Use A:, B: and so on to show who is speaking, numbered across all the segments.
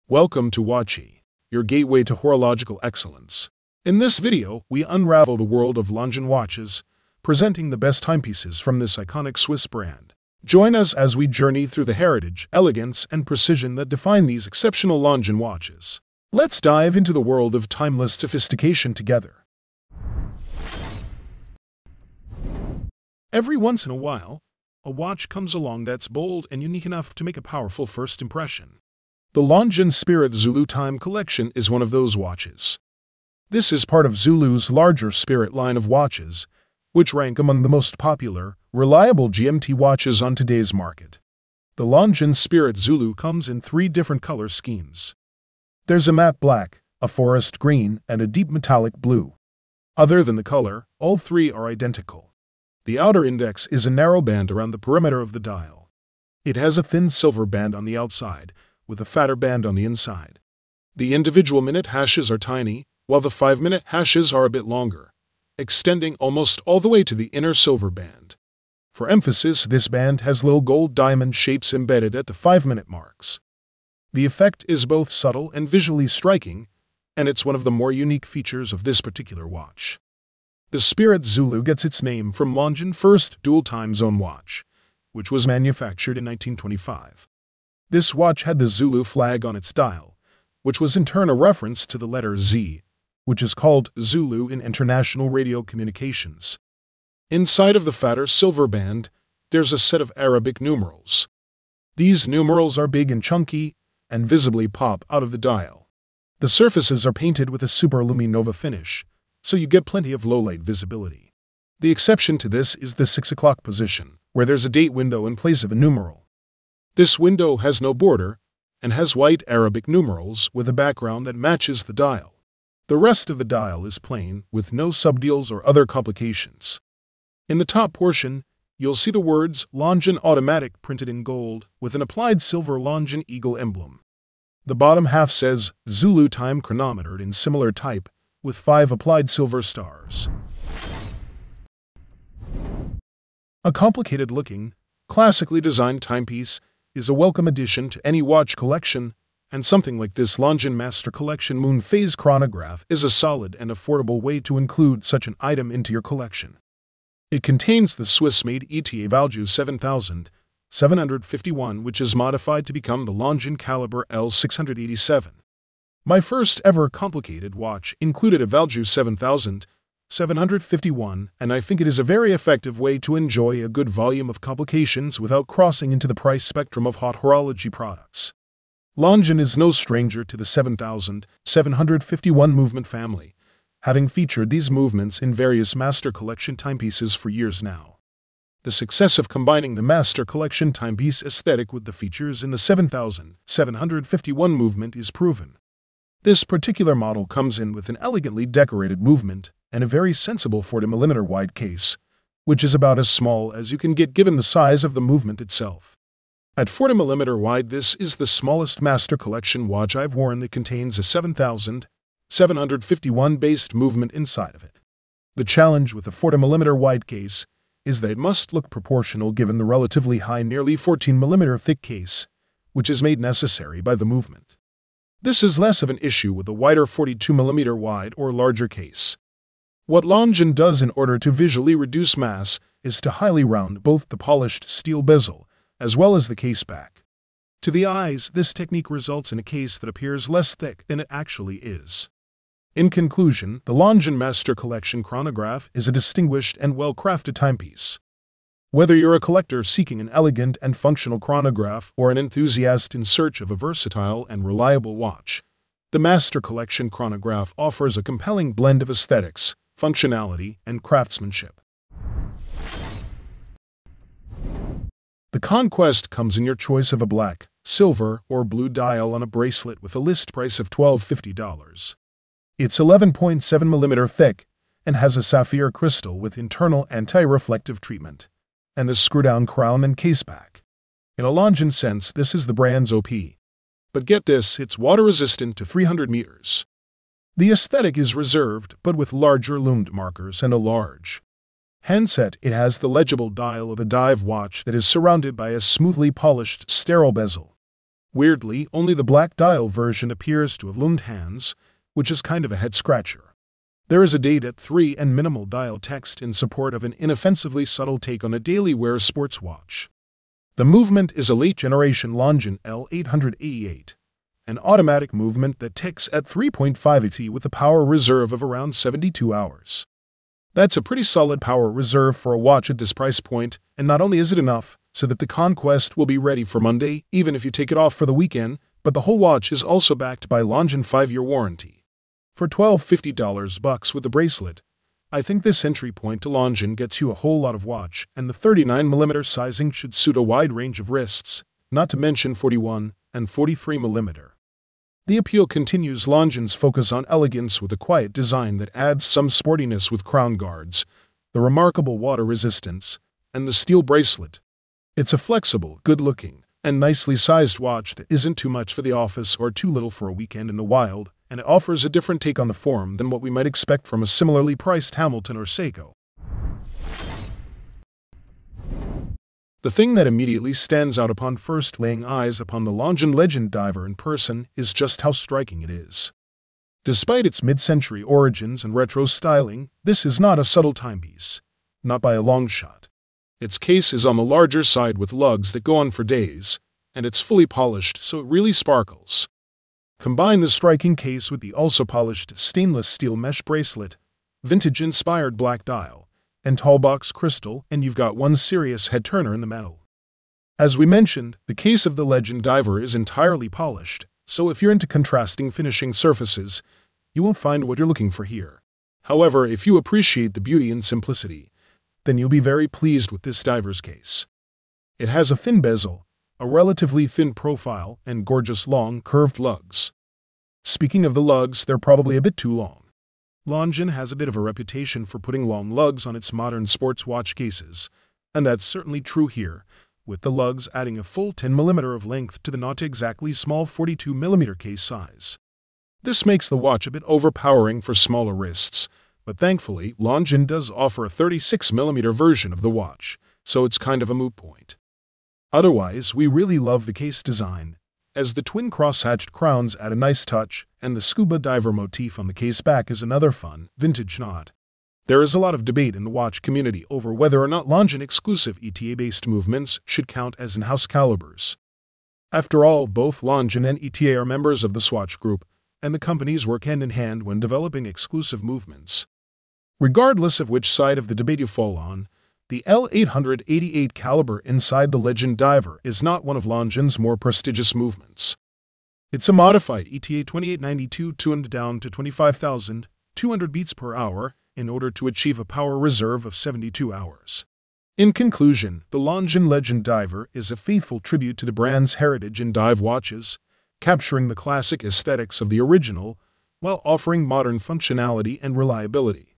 A: Welcome to Watchi, your gateway to horological excellence. In this video, we unravel the world of Longines watches, presenting the best timepieces from this iconic Swiss brand. Join us as we journey through the heritage, elegance, and precision that define these exceptional Longines watches. Let's dive into the world of timeless sophistication together. Every once in a while, a watch comes along that's bold and unique enough to make a powerful first impression. The Longines Spirit Zulu Time Collection is one of those watches. This is part of Zulu's larger Spirit line of watches, which rank among the most popular, reliable GMT watches on today's market. The Longines Spirit Zulu comes in 3 different color schemes. There's a matte black, a forest green, and a deep metallic blue. Other than the color, all 3 are identical. The outer index is a narrow band around the perimeter of the dial. It has a thin silver band on the outside, with a fatter band on the inside. The individual minute hashes are tiny, while the 5-minute hashes are a bit longer, extending almost all the way to the inner silver band. For emphasis, this band has little gold diamond shapes embedded at the 5-minute marks. The effect is both subtle and visually striking, and it's one of the more unique features of this particular watch. The Spirit Zulu gets its name from Longines' first dual time zone watch, which was manufactured in 1925. This watch had the Zulu flag on its dial, which was in turn a reference to the letter Z, which is called Zulu in international radio communications. Inside of the fatter silver band, there's a set of Arabic numerals. These numerals are big and chunky, and visibly pop out of the dial. The surfaces are painted with a superluminova finish, so you get plenty of low-light visibility. The exception to this is the 6 o'clock position, where there's a date window in place of a numeral. This window has no border and has white Arabic numerals with a background that matches the dial. The rest of the dial is plain, with no subdials or other complications. In the top portion, you'll see the words Longines Automatic printed in gold with an applied silver Longines eagle emblem. The bottom half says Zulu Time Chronometer in similar type, with 5 applied silver stars. A complicated-looking, classically designed timepiece is a welcome addition to any watch collection, and something like this Longines Master Collection Moon Phase Chronograph is a solid and affordable way to include such an item into your collection. It contains the Swiss-made ETA Valjoux 7751, which is modified to become the Longines Caliber L687. My first ever complicated watch included a Valjoux 7751, and I think it is a very effective way to enjoy a good volume of complications without crossing into the price spectrum of hot horology products. Longines is no stranger to the 7751 movement family, having featured these movements in various Master Collection timepieces for years now. The success of combining the Master Collection timepiece aesthetic with the features in the 7751 movement is proven. This particular model comes in with an elegantly decorated movement and a very sensible 40mm wide case, which is about as small as you can get given the size of the movement itself. At 40mm wide, this is the smallest Master Collection watch I've worn that contains a 7751 based movement inside of it. The challenge with a 40mm wide case is that it must look proportional given the relatively high, nearly 14mm thick case, which is made necessary by the movement. This is less of an issue with a wider 42mm wide or larger case. What Longines does in order to visually reduce mass is to highly round both the polished steel bezel as well as the case back. To the eyes, this technique results in a case that appears less thick than it actually is. In conclusion, the Longines Master Collection Chronograph is a distinguished and well-crafted timepiece. Whether you're a collector seeking an elegant and functional chronograph or an enthusiast in search of a versatile and reliable watch, the Master Collection Chronograph offers a compelling blend of aesthetics, functionality, and craftsmanship. The conquest comes in your choice of a black, silver, or blue dial on a bracelet with a list price of $1,250. It's 11.7mm thick and has a sapphire crystal with internal anti-reflective treatment, and the screw-down crown and caseback. In a Longines sense, this is the brand's OP. But get this, it's water-resistant to 300 meters. The aesthetic is reserved, but with larger loomed markers and a large handset. It has the legible dial of a dive watch that is surrounded by a smoothly polished, sterile bezel. Weirdly, only the black dial version appears to have loomed hands, which is kind of a head-scratcher. There is a date at 3 and minimal dial text in support of an inoffensively subtle take on a daily wear sports watch. The movement is a late-generation Longines L888, an automatic movement that ticks at 3.5 AT with a power reserve of around 72 hours. That's a pretty solid power reserve for a watch at this price point, and not only is it enough so that the Conquest will be ready for Monday, even if you take it off for the weekend, but the whole watch is also backed by Longines 5-year warranty. For $1,250 with the bracelet, I think this entry point to Longines gets you a whole lot of watch, and the 39mm sizing should suit a wide range of wrists, not to mention 41 and 43mm. The appeal continues Longines' focus on elegance with a quiet design that adds some sportiness with crown guards, the remarkable water resistance, and the steel bracelet. It's a flexible, good-looking, and nicely sized watch that isn't too much for the office or too little for a weekend in the wild, and it offers a different take on the form than what we might expect from a similarly priced Hamilton or Seiko. The thing that immediately stands out upon first laying eyes upon the Longines Legend Diver in person is just how striking it is. Despite its mid-century origins and retro styling, this is not a subtle timepiece, not by a long shot. Its case is on the larger side with lugs that go on for days, and it's fully polished so it really sparkles. Combine the striking case with the also polished stainless steel mesh bracelet, vintage-inspired black dial, and tall box crystal, and you've got one serious head-turner in the metal. As we mentioned, the case of the Legend Diver is entirely polished, so if you're into contrasting finishing surfaces, you won't find what you're looking for here. However, if you appreciate the beauty and simplicity, then you'll be very pleased with this diver's case. It has a thin bezel, a relatively thin profile, and gorgeous long, curved lugs. Speaking of the lugs, they're probably a bit too long. Longines has a bit of a reputation for putting long lugs on its modern sports watch cases, and that's certainly true here, with the lugs adding a full 10mm of length to the not exactly small 42mm case size. This makes the watch a bit overpowering for smaller wrists, but thankfully, Longines does offer a 36mm version of the watch, so it's kind of a moot point. Otherwise, we really love the case design, as the twin cross-hatched crowns add a nice touch, and the scuba diver motif on the case back is another fun, vintage nod. There is a lot of debate in the watch community over whether or not Longines-exclusive ETA-based movements should count as in-house calibers. After all, both Longines and ETA are members of the Swatch Group, and the companies work hand-in-hand when developing exclusive movements. Regardless of which side of the debate you fall on, the L888 caliber inside the Legend Diver is not one of Longines' more prestigious movements. It's a modified ETA 2892 tuned down to 25,200 beats per hour in order to achieve a power reserve of 72 hours. In conclusion, the Longines Legend Diver is a faithful tribute to the brand's heritage in dive watches, capturing the classic aesthetics of the original while offering modern functionality and reliability.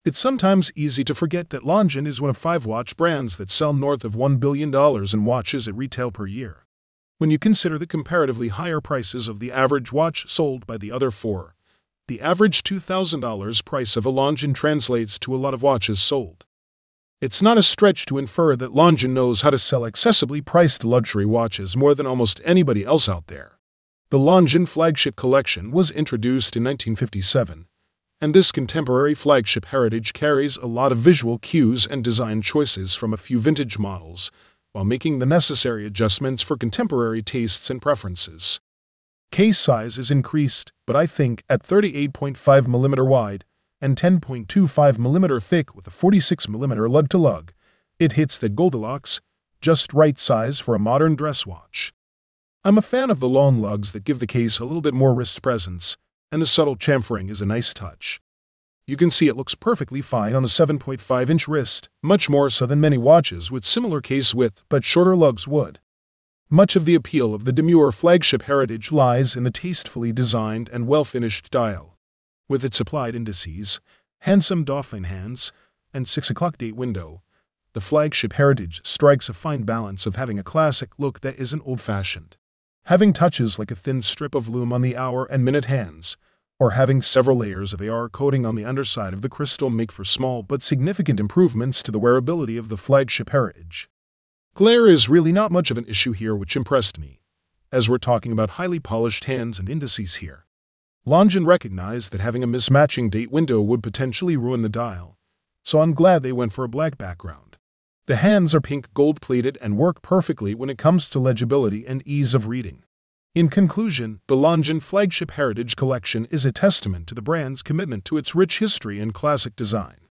A: It's sometimes easy to forget that Longines is one of 5 watch brands that sell north of $1 billion in watches at retail per year. When you consider the comparatively higher prices of the average watch sold by the other 4, the average $2,000 price of a Longines translates to a lot of watches sold. It's not a stretch to infer that Longines knows how to sell accessibly priced luxury watches more than almost anybody else out there. The Longines flagship collection was introduced in 1957, and this contemporary flagship heritage carries a lot of visual cues and design choices from a few vintage models, while making the necessary adjustments for contemporary tastes and preferences. Case size is increased, but I think at 38.5mm wide and 10.25mm thick with a 46mm lug-to-lug, it hits the Goldilocks, just right size for a modern dress watch. I'm a fan of the long lugs that give the case a little bit more wrist presence, and the subtle chamfering is a nice touch. You can see it looks perfectly fine on a 7.5-inch wrist, much more so than many watches with similar case width but shorter lugs would. Much of the appeal of the demure flagship heritage lies in the tastefully designed and well-finished dial. With its applied indices, handsome dolphin hands, and 6 o'clock date window, the flagship heritage strikes a fine balance of having a classic look that isn't old-fashioned, having touches like a thin strip of lume on the hour and minute hands, or having several layers of AR coating on the underside of the crystal make for small but significant improvements to the wearability of the flagship heritage. Glare is really not much of an issue here, which impressed me, as we're talking about highly polished hands and indices here. Longines recognized that having a mismatching date window would potentially ruin the dial, so I'm glad they went for a black background. The hands are pink gold-plated and work perfectly when it comes to legibility and ease of reading. In conclusion, the Longines Flagship Heritage Collection is a testament to the brand's commitment to its rich history and classic design.